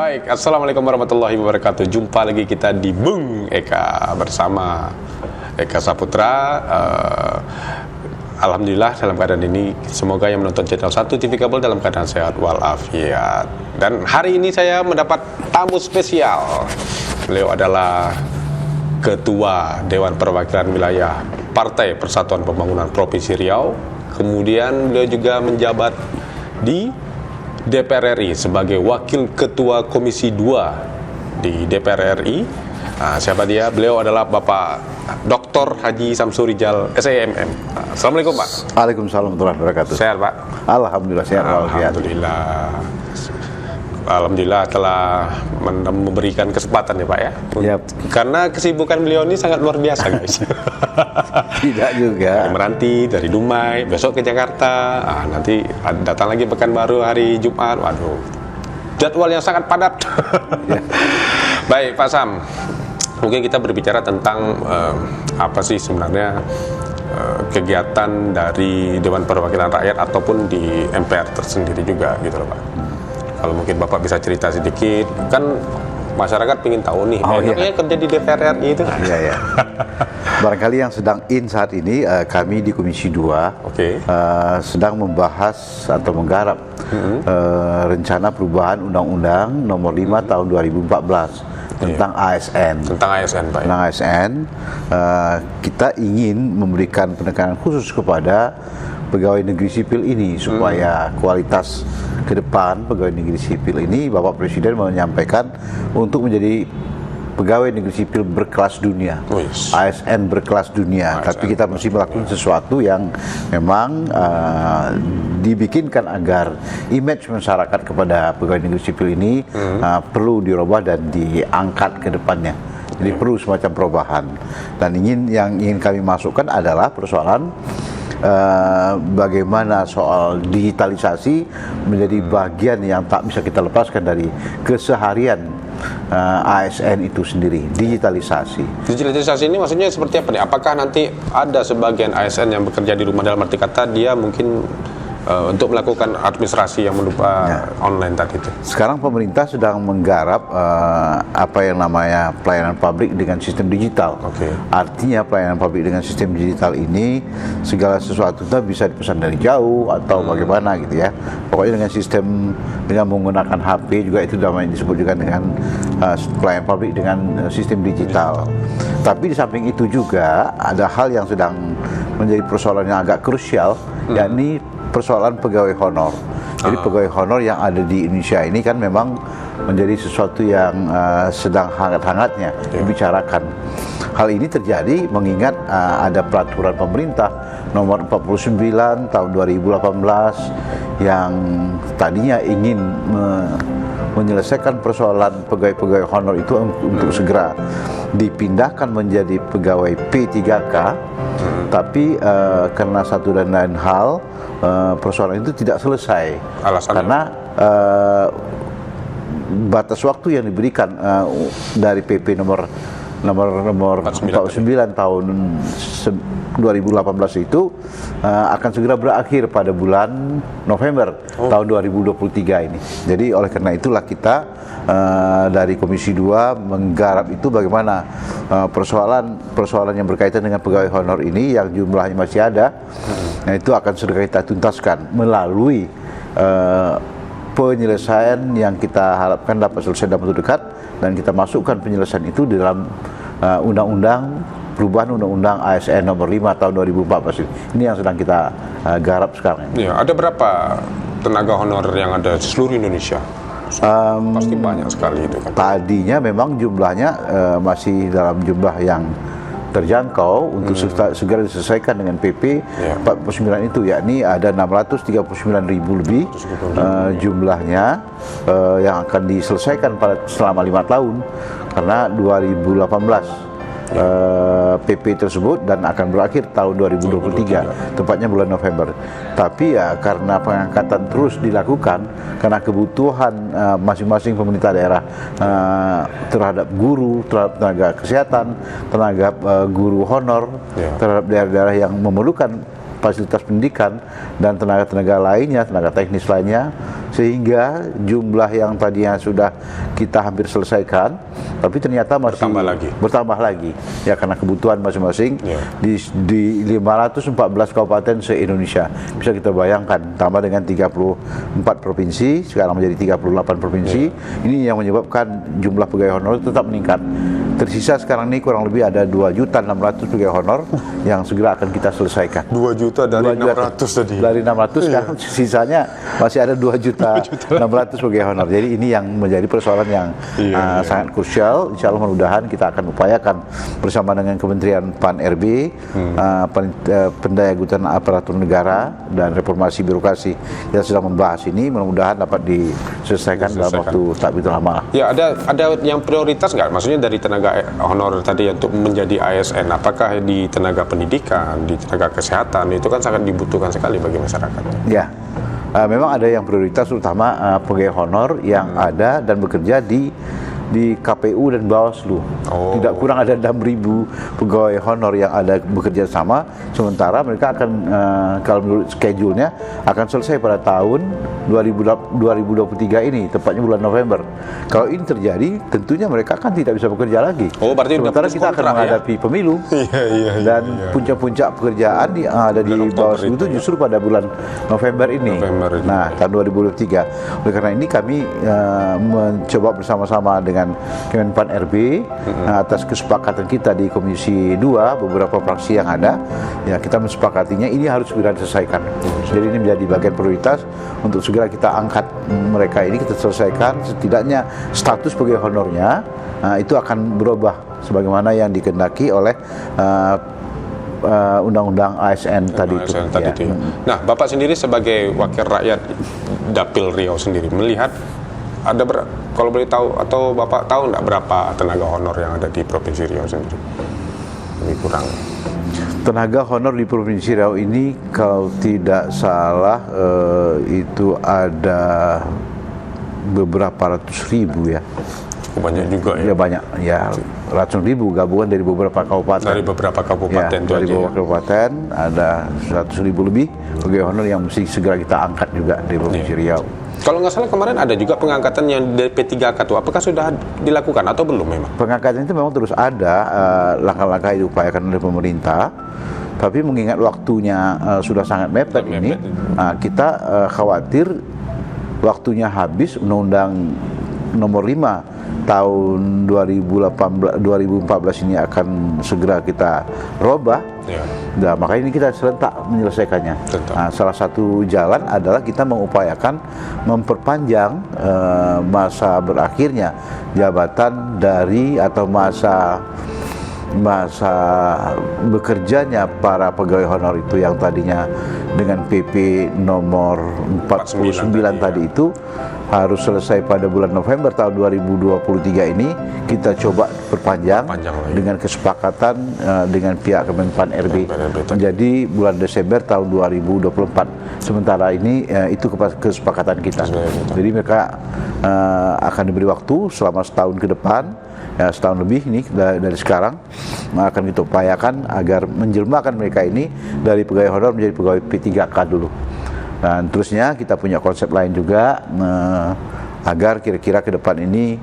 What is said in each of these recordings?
Baik, Assalamualaikum warahmatullahi wabarakatuh. Jumpa lagi kita di Bung Eka bersama Eka Saputra. Alhamdulillah dalam keadaan ini, semoga yang menonton channel 1 TV Kabel dalam keadaan sehat walafiat. Dan hari ini saya mendapat tamu spesial. Beliau adalah Ketua Dewan Perwakilan Wilayah Partai Persatuan Pembangunan Provinsi Riau. Kemudian beliau juga menjabat di DPR RI sebagai Wakil Ketua Komisi 2 di DPR RI. Nah, siapa dia? Beliau adalah Bapak Dr. Haji Samsur Rijal, SEMM. Assalamualaikum, Pak. Waalaikumsalam warahmatullahi wabarakatuh. Sehat, Pak? Alhamdulillah sehat walafiat. Alhamdulillah telah memberikan kesempatan ya, Pak ya. Yap. Karena kesibukan beliau ini sangat luar biasa, guys. Tidak juga. Meranti dari Dumai, besok ke Jakarta, nanti datang lagi Pekanbaru hari Jumat. Waduh, jadwal yang sangat padat. Ya. Baik, Pak Sam, mungkin kita berbicara tentang apa sih sebenarnya kegiatan dari Dewan Perwakilan Rakyat ataupun di MPR tersendiri juga gitu loh, Pak. Kalau mungkin Bapak bisa cerita sedikit, kan masyarakat ingin tahu nih, iya. kerja di DPR RI itu kan? Iya. Barangkali yang sedang in saat ini, kami di Komisi 2 sedang membahas atau menggarap rencana perubahan Undang-Undang Nomor 5 Tahun 2014 tentang ASN. Tentang ASN, Pak. Tentang ASN, kita ingin memberikan penekanan khusus kepada pegawai negeri sipil ini supaya kualitas ke depan pegawai negeri sipil ini, Bapak Presiden menyampaikan untuk menjadi pegawai negeri sipil berkelas dunia, ASN berkelas dunia. Tapi kita mesti melakukan sesuatu yang memang dibikinkan agar image masyarakat kepada pegawai negeri sipil ini perlu dirubah dan diangkat ke depannya. Jadi perlu semacam perubahan. Dan yang ingin kami masukkan adalah persoalan bagaimana soal digitalisasi menjadi bagian yang tak bisa kita lepaskan dari keseharian ASN itu sendiri. Digitalisasi ini maksudnya seperti apa nih? Apakah nanti ada sebagian ASN yang bekerja di rumah, dalam arti kata dia mungkin untuk melakukan administrasi yang berupa online tadi itu? Sekarang pemerintah sedang menggarap apa yang namanya pelayanan publik dengan sistem digital. Artinya pelayanan publik dengan sistem digital ini segala sesuatu bisa dipesan dari jauh atau bagaimana gitu ya. Pokoknya dengan sistem, dengan menggunakan HP juga, itu namanya disebut juga dengan pelayanan publik dengan sistem digital. Tapi di samping itu juga ada hal yang sedang menjadi persoalan yang agak krusial, yakni persoalan pegawai honor. Jadi pegawai honor yang ada di Indonesia ini kan memang menjadi sesuatu yang sedang hangat-hangatnya dibicarakan. Hal ini terjadi mengingat ada peraturan pemerintah nomor 49 tahun 2018 yang tadinya ingin menyelesaikan persoalan pegawai-pegawai honor itu untuk segera dipindahkan menjadi pegawai P3K. Tapi karena satu dan lain hal, persoalan itu tidak selesai. Alasannya? Karena batas waktu yang diberikan dari PP nomor 49 tahun 2018 itu akan segera berakhir pada bulan November tahun 2023 ini. Jadi oleh karena itulah kita dari Komisi 2 menggarap itu bagaimana persoalan yang berkaitan dengan pegawai honor ini yang jumlahnya masih ada, nah itu akan segera kita tuntaskan melalui penyelesaian yang kita harapkan dapat selesai dalam waktu dekat, dan kita masukkan penyelesaian itu di dalam perubahan Undang-Undang ASN Nomor 5 Tahun 2014 ini. Ini yang sedang kita garap sekarang. Ya, ada berapa tenaga honor yang ada di seluruh Indonesia? Pasti banyak sekali itu kan. Tadinya memang jumlahnya masih dalam jumlah yang terjangkau untuk segera diselesaikan dengan PP 49 itu, yakni ada 639.000 lebih jumlahnya yang akan diselesaikan selama 5 tahun karena 2018 PP tersebut dan akan berakhir tahun 2023, tepatnya bulan November. Tapi ya karena pengangkatan terus dilakukan karena kebutuhan masing-masing pemerintah daerah terhadap guru, terhadap tenaga kesehatan, tenaga guru honor, terhadap daerah-daerah yang memerlukan fasilitas pendidikan dan tenaga-tenaga lainnya, tenaga teknis lainnya, sehingga jumlah yang tadinya sudah kita hampir selesaikan, tapi ternyata masih bertambah lagi ya, karena kebutuhan masing-masing di 514 kabupaten se-Indonesia. Bisa kita bayangkan, tambah dengan 34 provinsi, sekarang menjadi 38 provinsi. Ini yang menyebabkan jumlah pegawai honor tetap meningkat. Tersisa sekarang ini kurang lebih ada 2.600.000 pegawai honor yang segera akan kita selesaikan. 2 juta dari 600 tadi. Dari 600 sekarang sisanya masih ada 2.600.000 pegawai honor. Jadi ini yang menjadi persoalan yang sangat krusial. Insya Allah mudah-mudahan kita akan upayakan bersama dengan Kementerian PAN-RB, Pendayagunaan Aparatur Negara dan Reformasi Birokrasi yang sedang membahas ini, mudah-mudahan dapat diselesaikan dalam waktu tak begitu lama. Ya, ada yang prioritas nggak? Maksudnya dari tenaga honor tadi untuk menjadi ASN, apakah di tenaga pendidikan, di tenaga kesehatan, itu kan sangat dibutuhkan sekali bagi masyarakat. Ya, memang ada yang prioritas, terutama pegawai honor yang ada dan bekerja di KPU dan Bawaslu. Tidak kurang ada 6.000 pegawai honor yang ada bekerja sama, sementara mereka akan kalau menurut schedule-nya akan selesai pada tahun 2023 ini, tepatnya bulan November. Kalau ini terjadi, tentunya mereka kan tidak bisa bekerja lagi. Berarti sementara kita akan menghadapi pemilu dan puncak-puncak pekerjaan yang ada di Bawaslu itu justru pada bulan November ini. Nah, tahun 2023. Oleh karena ini kami mencoba bersama-sama dengan Kemenpan RB atas kesepakatan kita di Komisi 2, beberapa fraksi yang ada, ya kita mensepakatinya ini harus segera diselesaikan. Jadi ini menjadi bagian prioritas untuk segera kita angkat mereka ini, kita selesaikan. Setidaknya status pegawai honornya itu akan berubah sebagaimana yang dikehendaki oleh undang-undang ASN tadi itu. Nah, Bapak sendiri sebagai wakil rakyat Dapil Riau sendiri melihat ada kalau boleh tahu, atau Bapak tahu nggak berapa tenaga honor yang ada di Provinsi Riau sendiri? Lebih kurang. Tenaga honor di Provinsi Riau ini kalau tidak salah itu ada beberapa ratus ribu ya. Banyak juga ya. Ya banyak ya, ratusan ribu gabungan dari beberapa kabupaten. Dari beberapa kabupaten. Ya, dari beberapa kabupaten ada 100.000 lebih pegawai honor yang mesti segera kita angkat juga di Provinsi Riau. Kalau nggak salah kemarin ada juga pengangkatan yang dari P3K itu, apakah sudah dilakukan atau belum memang? Pengangkatan itu memang terus ada, langkah-langkah yang diupayakan oleh pemerintah, tapi mengingat waktunya sudah sangat mepet ini, kita khawatir waktunya habis. Undang-Undang Nomor 5 tahun 2014 ini akan segera kita robah. Nah, makanya ini kita serentak menyelesaikannya. Salah satu jalan adalah kita mengupayakan memperpanjang masa berakhirnya jabatan dari atau masa bekerjanya para pegawai honor itu yang tadinya dengan PP nomor 49 tadi itu harus selesai pada bulan November tahun 2023 ini, kita coba perpanjang dengan kesepakatan dengan pihak Kemenpan RB menjadi bulan Desember tahun 2024. Sementara ini itu kesepakatan kita. Jadi mereka akan diberi waktu selama setahun ke depan, ya, setahun lebih ini dari sekarang akan kita upayakan agar menjelmakan mereka ini dari pegawai honor menjadi pegawai P3K dulu. Dan terusnya kita punya konsep lain juga agar kira-kira ke depan ini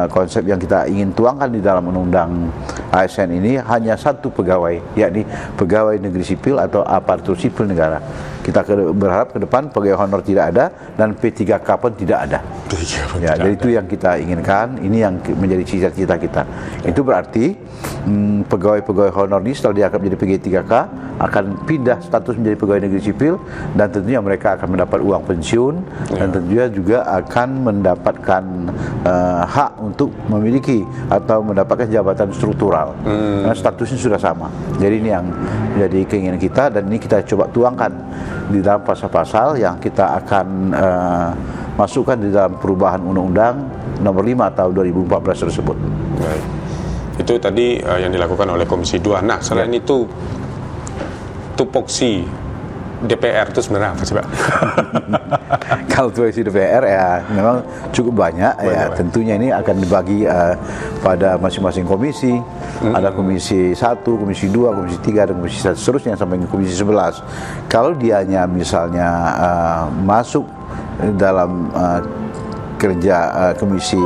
konsep yang kita ingin tuangkan di dalam undang-undang ASN ini hanya satu pegawai, yakni pegawai negeri sipil atau aparatur sipil negara. Kita berharap ke depan pegawai honor tidak ada dan P3K pun tidak ada. Ya, jadi itu yang kita inginkan, ini yang menjadi cita-cita kita. Itu berarti pegawai-pegawai honor ini setelah diangkat menjadi P3K akan pindah status menjadi pegawai negeri sipil, dan tentunya mereka akan mendapat uang pensiun dan tentunya juga akan mendapatkan hak untuk memiliki atau mendapatkan jabatan struktural. Karena statusnya sudah sama. Jadi ini yang menjadi keinginan kita, dan ini kita coba tuangkan di dalam pasal-pasal yang kita akan masukkan di dalam perubahan Undang-Undang Nomor 5 tahun 2014 tersebut. Baik. Itu tadi yang dilakukan oleh Komisi 2. Nah, selain itu tupoksi DPR itu sebenarnya apa sih, Pak? Kalau tugas DPR ya memang cukup banyak ya. Tentunya ini akan dibagi pada masing-masing komisi. Ada komisi 1, komisi 2, komisi 3, dan komisi 1 seterusnya sampai ke komisi 11. Kalau dianya misalnya masuk dalam kerja komisi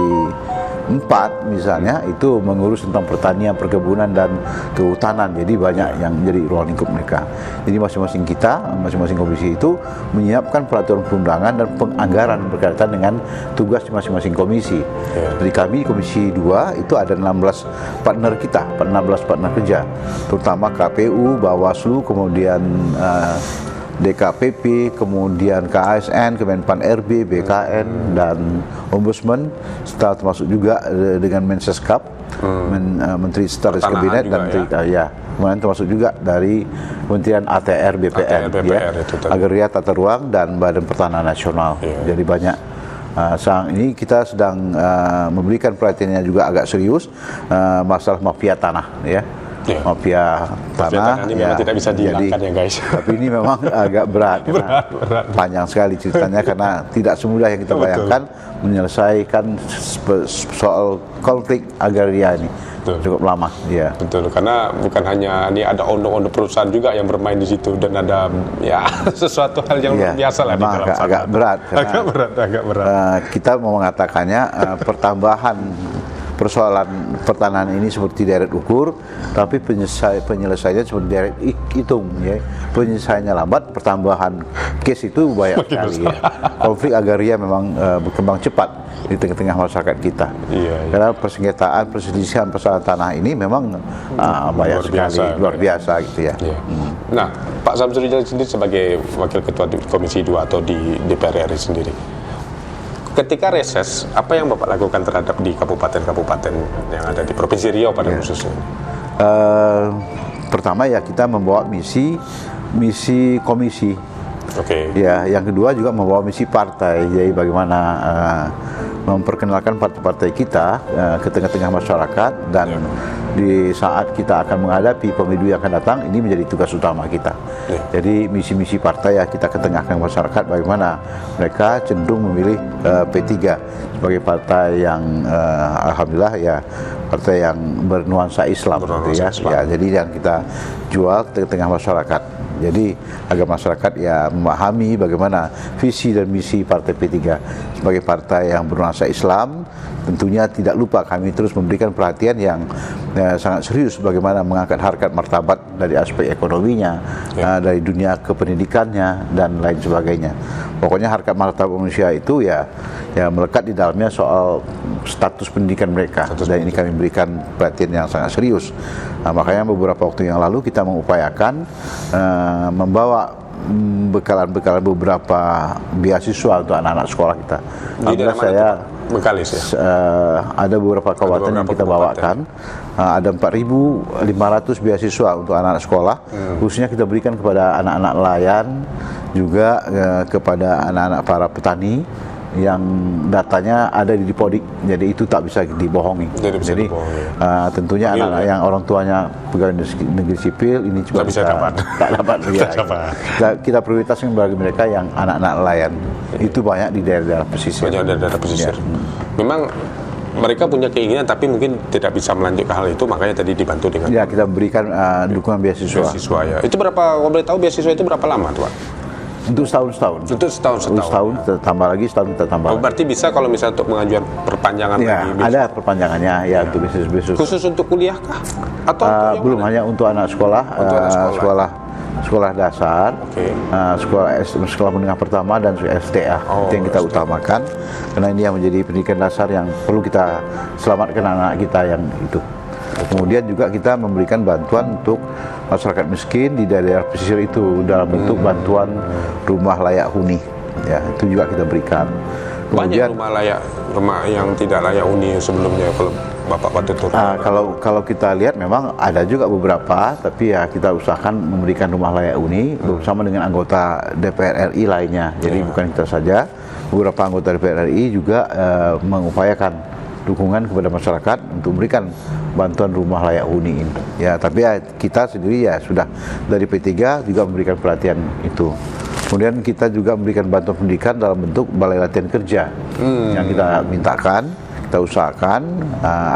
4 misalnya, itu mengurus tentang pertanian, perkebunan, dan kehutanan. Jadi banyak yang jadi ruang lingkup mereka. Jadi masing-masing komisi itu menyiapkan peraturan perundangan dan penganggaran berkaitan dengan tugas di masing-masing komisi. Jadi kami komisi 2 itu ada 16 partner kita, 16 partner kerja, terutama KPU, Bawaslu, kemudian DKPP, kemudian KASN, Kemenpan RB, BKN, dan Ombudsman, serta termasuk juga dengan Menseskap, Menteri Sekretaris Kabinet, dan Menteri kemudian termasuk juga dari Kementerian ATR BPN, Agraria, Tata Ruang, dan Badan Pertanahan Nasional. Jadi banyak. Sekarang ini kita sedang memberikan perhatiannya juga agak serius masalah mafia tanah, ya. Mafia tanah ini memang tidak bisa dihilangkan ya, guys. Tapi ini memang agak berat. Panjang sekali ceritanya karena tidak semudah yang kita bayangkan menyelesaikan soal konflik agraria ini. Cukup lama, ya. Betul, karena bukan hanya ini, ada owner perusahaan juga yang bermain di situ, dan ada ya sesuatu hal yang luar biasa lah di dalam sana. Agak berat. Agak berat. Kita mau mengatakannya pertambahan persoalan pertanahan ini seperti deret ukur, tapi penyelesaiannya seperti deret hitung, ya. Penyelesaiannya lambat, pertambahan case itu banyak sekali, ya. Konflik agraria memang berkembang cepat di tengah-tengah masyarakat kita. Karena persengketaan, perselisihan persoalan tanah ini memang banyak sekali, luar biasa gitu ya. Nah, Pak Samsuri sendiri sebagai Wakil Ketua Komisi 2 atau di DPR RI sendiri, ketika reses, apa yang Bapak lakukan terhadap di kabupaten-kabupaten yang ada di Provinsi Riau pada khususnya? Pertama ya kita membawa misi komisi. Ya, yang kedua juga membawa misi partai. Jadi bagaimana memperkenalkan partai-partai kita ke tengah-tengah masyarakat, dan di saat kita akan menghadapi pemilu yang akan datang, ini menjadi tugas utama kita. Jadi misi-misi partai ya kita ketengahkan masyarakat, bagaimana mereka cenderung memilih P3 sebagai partai yang alhamdulillah ya partai yang bernuansa Islam, ya. Jadi yang kita jual ke tengah masyarakat. Jadi agar masyarakat ya memahami bagaimana visi dan misi partai P3 sebagai partai yang bernuansa Islam. Tentunya tidak lupa kami terus memberikan perhatian yang sangat serius bagaimana mengangkat harkat martabat dari aspek ekonominya, dari dunia kependidikannya, dan lain sebagainya. Pokoknya harkat martabat manusia itu ya melekat di dalamnya soal status pendidikan mereka, dan ini kami berikan perhatian yang sangat serius. Makanya beberapa waktu yang lalu kita mengupayakan membawa bekalan-bekalan beberapa beasiswa untuk anak-anak sekolah kita. Alhamdulillah saya Bengkalis, ya? Ada beberapa kabupaten yang kita bawakan. Ada 4.500 beasiswa untuk anak-anak sekolah. Khususnya kita berikan kepada anak-anak nelayan, juga kepada anak-anak para petani yang datanya ada di Dipodik, jadi itu tak bisa dibohongi. Jadi tentunya anak-anak yang orang tuanya pegawai negeri sipil ini juga tak dapat. Kita prioritaskan bagi mereka yang anak-anak nelayan. Itu banyak di daerah-daerah pesisir. Memang mereka punya keinginan tapi mungkin tidak bisa melanjutkan hal itu, makanya tadi dibantu dengan kita berikan dukungan beasiswa. Ya. Itu berapa, kalau boleh tahu beasiswa itu berapa lama tuh, Pak? Untuk setahun. Untuk setahun kita tambah lagi, setahun kita tambah. Berarti bisa kalau misalnya untuk mengajukan perpanjangan lagi? Ada perpanjangannya ya untuk beasiswa. Khusus untuk kuliah kah? Atau belum, hanya untuk anak sekolah, sekolah dasar, sekolah menengah pertama, dan SDA. Itu yang kita utamakan, karena ini yang menjadi pendidikan dasar yang perlu kita selamatkan anak-anak kita yang itu. Kemudian juga kita memberikan bantuan untuk masyarakat miskin di daerah pesisir itu dalam bentuk bantuan rumah layak huni. Ya, itu juga kita berikan. Kemudian rumah yang tidak layak huni sebelumnya kalau Bapak Patutur. Kalau kita lihat memang ada juga beberapa, tapi ya kita usahakan memberikan rumah layak huni bersama dengan anggota DPR RI lainnya. Jadi bukan kita saja, beberapa anggota DPR RI juga mengupayakan dukungan kepada masyarakat untuk memberikan bantuan rumah layak huni ini. Ya, tapi ya, kita sendiri ya sudah dari P3 juga memberikan pelatihan itu. Kemudian kita juga memberikan bantuan pendidikan dalam bentuk balai latihan kerja yang kita mintakan, kita usahakan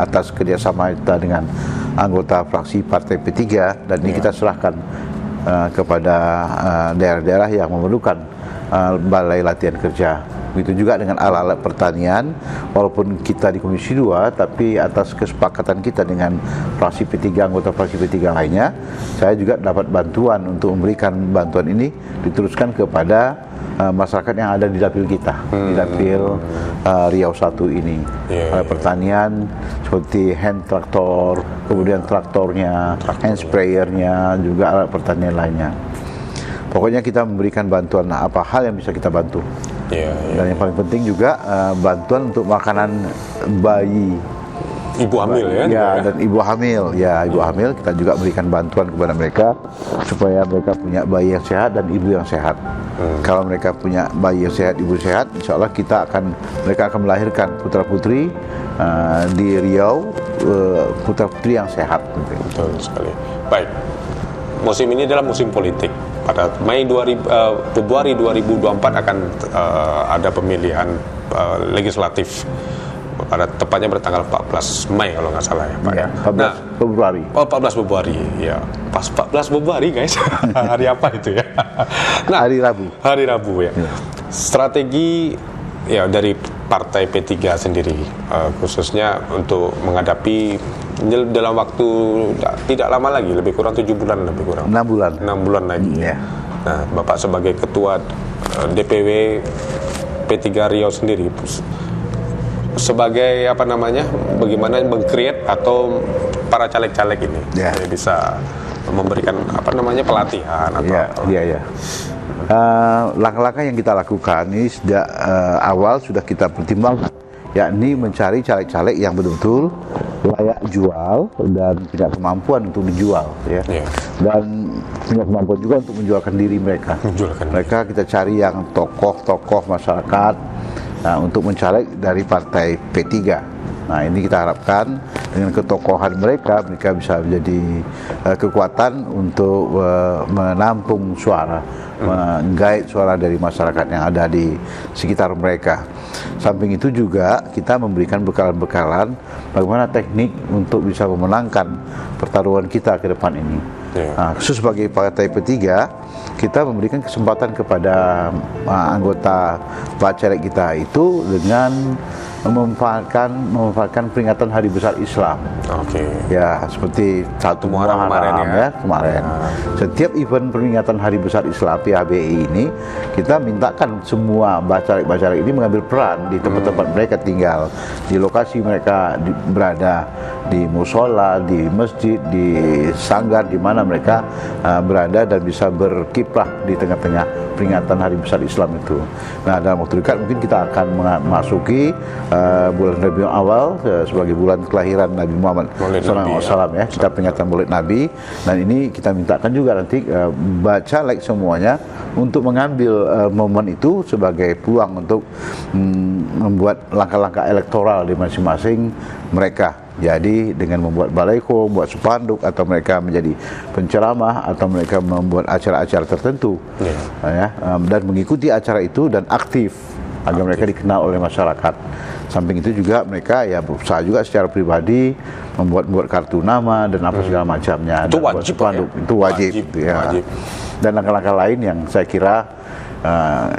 atas kerjasama kita dengan anggota fraksi Partai P3, dan ini kita serahkan kepada daerah-daerah yang memerlukan balai latihan kerja. Begitu juga dengan alat-alat pertanian, walaupun kita di Komisi 2, tapi atas kesepakatan kita dengan fraksi P3, anggota fraksi P3 lainnya, saya juga dapat bantuan untuk memberikan bantuan ini diteruskan kepada masyarakat yang ada di dapil kita, di dapil Riau 1 ini. Alat pertanian seperti hand traktor, kemudian traktornya, hand sprayernya, juga alat pertanian lainnya. Pokoknya kita memberikan bantuan apa hal yang bisa kita bantu. Dan yang paling penting juga bantuan untuk makanan bayi, ibu hamil dan ibu hamil. Ya, ibu hamil kita juga berikan bantuan kepada mereka supaya mereka punya bayi yang sehat dan ibu yang sehat. Kalau mereka punya bayi yang sehat, ibu sehat, insya Allah mereka akan melahirkan putra putri di Riau, putra putri yang sehat. Betul sekali. Baik, musim ini adalah musim politik. Pada Februari 2024 akan ada pemilihan legislatif, pada tepatnya bertanggal 14 Mei kalau nggak salah ya Pak ya. 14 Februari. Oh, 14 Februari ya. Pas 14 Februari guys. Hari apa itu ya? Nah, hari Rabu. Hari Rabu ya. Strategi ya dari Partai P3 sendiri khususnya untuk menghadapi dalam waktu tidak lama lagi, lebih kurang 7 bulan, lebih kurang 6 bulan. 6 bulan lagi. Nah, Bapak sebagai ketua DPW P3 Riau sendiri, sebagai bagaimana meng-create atau para caleg-caleg ini bisa memberikan pelatihan atau langkah-langkah yang kita lakukan ini sejak awal sudah kita pertimbangkan, yakni mencari caleg-caleg yang betul-betul layak jual dan punya kemampuan untuk dijual, dan punya kemampuan juga untuk menjualkan diri mereka. Mereka kita cari yang tokoh-tokoh masyarakat untuk mencaleg dari Partai P3. Nah, ini kita harapkan dengan ketokohan mereka bisa menjadi kekuatan untuk menampung suara, menggait suara dari masyarakat yang ada di sekitar mereka. Samping itu juga kita memberikan bekalan-bekalan bagaimana teknik untuk bisa memenangkan pertarungan kita ke depan ini. Khusus sebagai Partai P3, kita memberikan kesempatan kepada anggota caleg kita itu dengan memanfaatkan peringatan Hari Besar Islam. Ya, seperti 1 Muharram kemarin. Setiap event peringatan Hari Besar Islam PHBI ini, kita mintakan semua caleg-caleg ini mengambil peran di tempat-tempat mereka tinggal, di lokasi mereka berada, di musola, di masjid, di sanggar, di mana mereka berada dan bisa berkiprah di tengah-tengah peringatan Hari Besar Islam itu. Nah, dalam waktu dekat mungkin kita akan memasuki bulan Rabiul Awal sebagai bulan kelahiran Nabi Muhammad SAW ya. Kita peringatan Maulid Nabi, dan ini kita mintakan juga nanti caleg semuanya untuk mengambil momen itu sebagai peluang untuk membuat langkah-langkah elektoral di masing-masing mereka. Jadi dengan membuat baliho, membuat spanduk, atau mereka menjadi penceramah, atau mereka membuat acara-acara tertentu, dan mengikuti acara itu dan aktif agar mereka dikenal oleh masyarakat. Samping itu juga mereka berusaha juga secara pribadi membuat kartu nama dan apa segala macamnya. Itu wajib, itu wajib. Dan langkah-langkah lain yang saya kira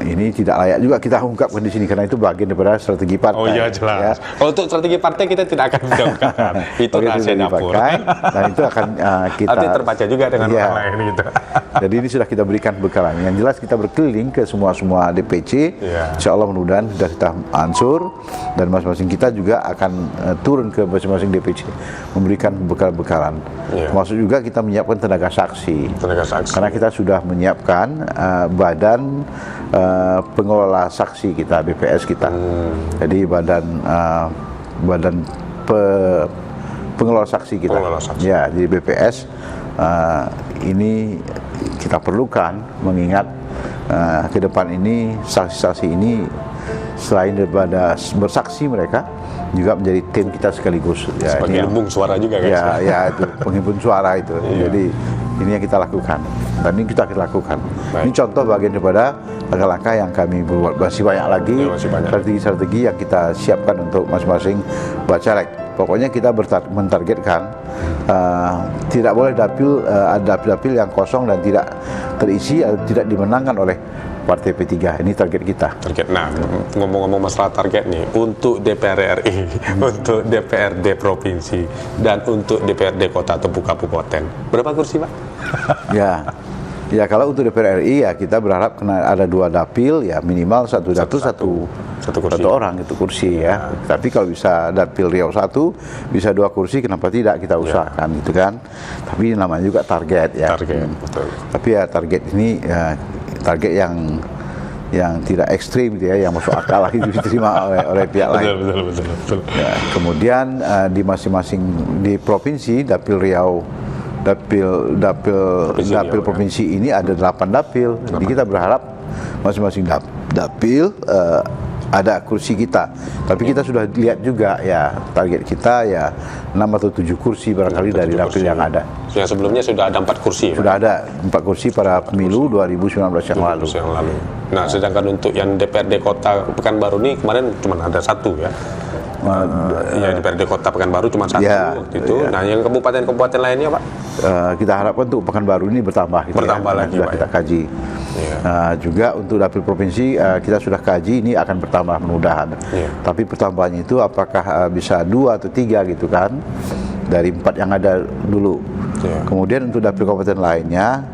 ini tidak layak juga kita ungkapkan di sini karena itu bagian daripada strategi partai. Oh iya, jelas. Kalau untuk strategi partai kita tidak akan ungkapkan. Itu rahasia dapur. Dan itu akan kita nanti terbaca juga dengan orang lain gitu. Jadi ini sudah kita berikan bekalan. Yang jelas kita berkeliling ke semua DPC. Insya Allah mudah-mudahan sudah kita ansur, dan masing-masing kita juga akan turun ke masing-masing DPC memberikan bekal-bekalan. Termasuk juga kita menyiapkan tenaga saksi. Karena kita sudah menyiapkan badan pengelola saksi kita, BPS kita. Jadi badan pengelola saksi kita. Ya, jadi BPS ini kita perlukan, mengingat ke depan ini saksi-saksi ini selain daripada bersaksi mereka juga menjadi tim kita sekaligus. Ya, sebagai lumbung suara juga kan? Ya itu penghimpun suara itu. Jadi ini yang kita lakukan dan ini kita lakukan. Baik. Ini contoh bagian daripada langkah-langkah yang kami buat. Masih banyak lagi strategi-strategi yang kita siapkan untuk masing-masing bacalek. Pokoknya kita mentargetkan tidak boleh ada dapil yang kosong dan tidak terisi atau tidak dimenangkan oleh Partai P3. Ini target kita. Nah, ngomong-ngomong masalah target nih, untuk DPR RI, untuk DPRD provinsi, dan untuk DPRD kota atau kabupaten, berapa kursi, Pak? Ya kalau untuk DPR RI ya kita berharap ada 2 dapil, ya minimal satu orang itu kursi ya. Tapi kalau bisa dapil Riau 1, bisa 2 kursi, kenapa tidak kita usahakan gitu kan. Tapi namanya juga target ya. Betul. Tapi ya target ini target yang tidak ekstrim gitu ya, yang masuk akal itu diterima oleh pihak lain. Betul. Ya, kemudian di masing-masing di provinsi dapil Riau, dapil provinsi ini ada 8 dapil. Jadi kita berharap masing-masing dapil ada kursi kita. Tapi kita sudah lihat juga ya target kita ya 6 atau 7 kursi barangkali dari dapil yang ada. Yang sebelumnya sudah ada 4 kursi. Sudah ada 4 kursi pada pemilu 2019 yang lalu. Nah, sedangkan untuk yang DPRD Kota Pekanbaru ini kemarin cuma ada 1 ya. Ya DPRD Kota Pekanbaru cuma 1 waktu itu. Nah, yang kabupaten-kabupaten lainnya, Pak? Kita harapkan untuk Pekanbaru ini bertambah. Bertambah lagi, sudah kita kaji. Juga untuk dapil provinsi kita sudah kaji, ini akan bertambah mudah-mudahan. Tapi pertambahannya itu apakah bisa 2 atau 3 gitu kan, dari 4 yang ada dulu. Kemudian untuk dapil kabupaten lainnya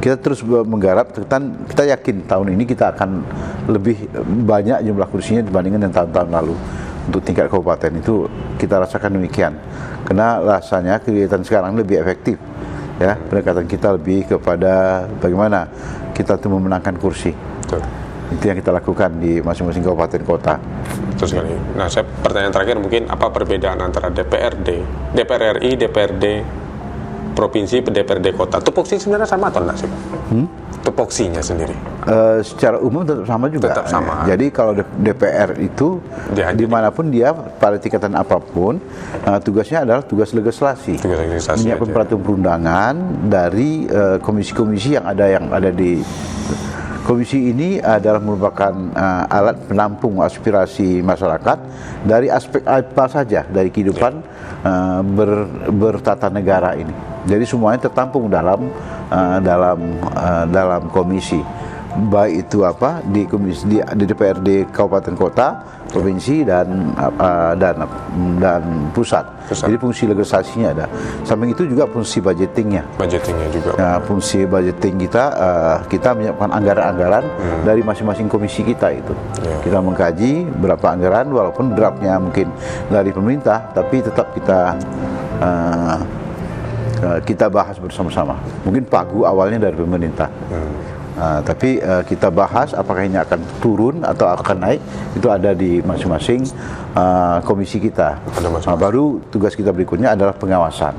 kita terus menggarap. Kita yakin tahun ini kita akan lebih banyak jumlah kursinya dibandingkan dengan tahun-tahun lalu. Untuk tingkat kabupaten itu kita rasakan demikian, karena rasanya kegiatan sekarang lebih efektif ya, pendekatan kita lebih kepada bagaimana kita tuh memenangkan kursi. Betul. Itu yang kita lakukan di masing-masing kabupaten kota. Betul sekali. Nah, pertanyaan terakhir mungkin, apa perbedaan antara DPR RI, DPRD provinsi, DPRD kota? Tupoksi sebenarnya sama atau enggak sih, Pak? Tupoksinya sendiri? Secara umum tetap sama juga. Tetap sama. Jadi kalau DPR itu dimanapun dia pada tingkatan apapun, tugasnya adalah tugas legislasi. Menyiapkan peraturan perundangan dari komisi-komisi yang ada di komisi ini adalah merupakan alat penampung aspirasi masyarakat dari aspek apa saja dari kehidupan bertata negara ini. Jadi semuanya tertampung dalam komisi, baik itu di komisi di DPRD kabupaten kota, provinsi dan pusat. Jadi fungsi legislasinya ada. Samping itu juga fungsi budgetingnya juga. Nah, fungsi budgeting kita menyiapkan anggaran-anggaran dari masing-masing komisi kita itu. Kita mengkaji berapa anggaran, walaupun draftnya mungkin dari pemerintah, tapi tetap kita bahas bersama-sama. Mungkin pagu awalnya dari pemerintah, tapi kita bahas apakah ini akan turun atau akan naik, itu ada di masing-masing komisi kita. Baru tugas kita berikutnya adalah pengawasan.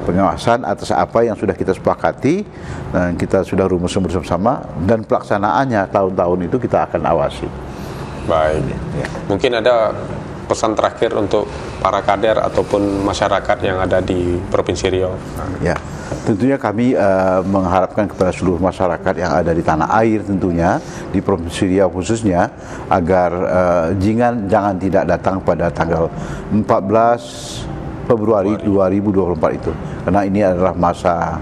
Pengawasan atas apa yang sudah kita sepakati, dan kita sudah rumuskan bersama-sama, dan pelaksanaannya tahun-tahun itu kita akan awasi. Baik. Mungkin ada pesan terakhir untuk para kader ataupun masyarakat yang ada di Provinsi Riau? Ya, tentunya kami mengharapkan kepada seluruh masyarakat yang ada di tanah air, tentunya di Provinsi Riau khususnya, agar jangan tidak datang pada tanggal 14 Februari 2024 itu, karena ini adalah masa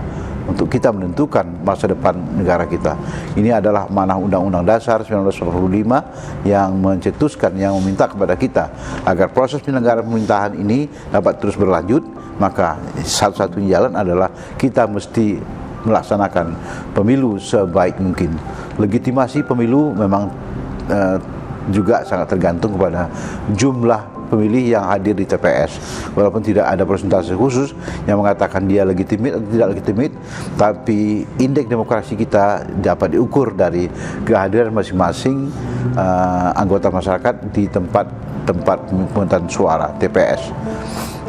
untuk kita menentukan masa depan negara kita. Ini adalah amanah Undang-Undang Dasar 1945 yang mencetuskan, yang meminta kepada kita agar proses penyelenggaraan pemerintahan ini dapat terus berlanjut. Maka satu-satunya jalan adalah kita mesti melaksanakan pemilu sebaik mungkin. Legitimasi pemilu memang juga sangat tergantung kepada jumlah pemilih yang hadir di TPS. Walaupun tidak ada persentase khusus yang mengatakan dia legitimit atau tidak legitimit, tapi indeks demokrasi kita dapat diukur dari kehadiran masing-masing anggota masyarakat di tempat pemungutan suara TPS.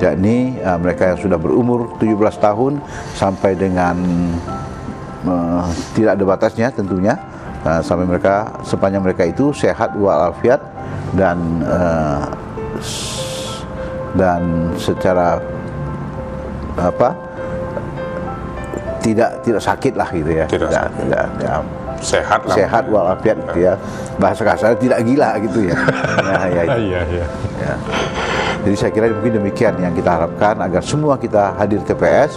Yakni mereka yang sudah berumur 17 tahun sampai dengan tidak ada batasnya tentunya, sepanjang mereka itu sehat walafiat dan dan secara tidak sakit lah gitu ya. Tidak sehat lah. Sehat walafiat gitu ya. Bahasa kasar tidak gila gitu ya. Iya. Jadi saya kira mungkin demikian yang kita harapkan agar semua kita hadir TPS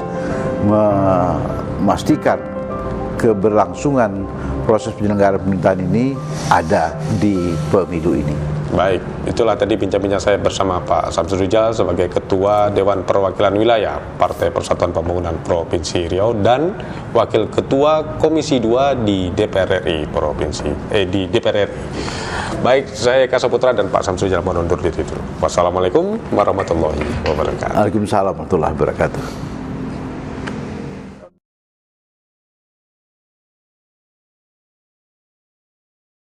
memastikan keberlangsungan proses penyelenggaraan pemerintahan ini ada di pemilu ini. Baik, itulah tadi bincang-bincang saya bersama Pak Samsur Rijal sebagai Ketua Dewan Perwakilan Wilayah Partai Persatuan Pembangunan Provinsi Riau dan Wakil Ketua Komisi 2 di DPR RI di DPR RI. Baik, saya Eka Saputra dan Pak Samsur Rijal mohon undur diri dulu. Wassalamualaikum warahmatullahi wabarakatuh. Waalaikumsalam warahmatullahi wabarakatuh.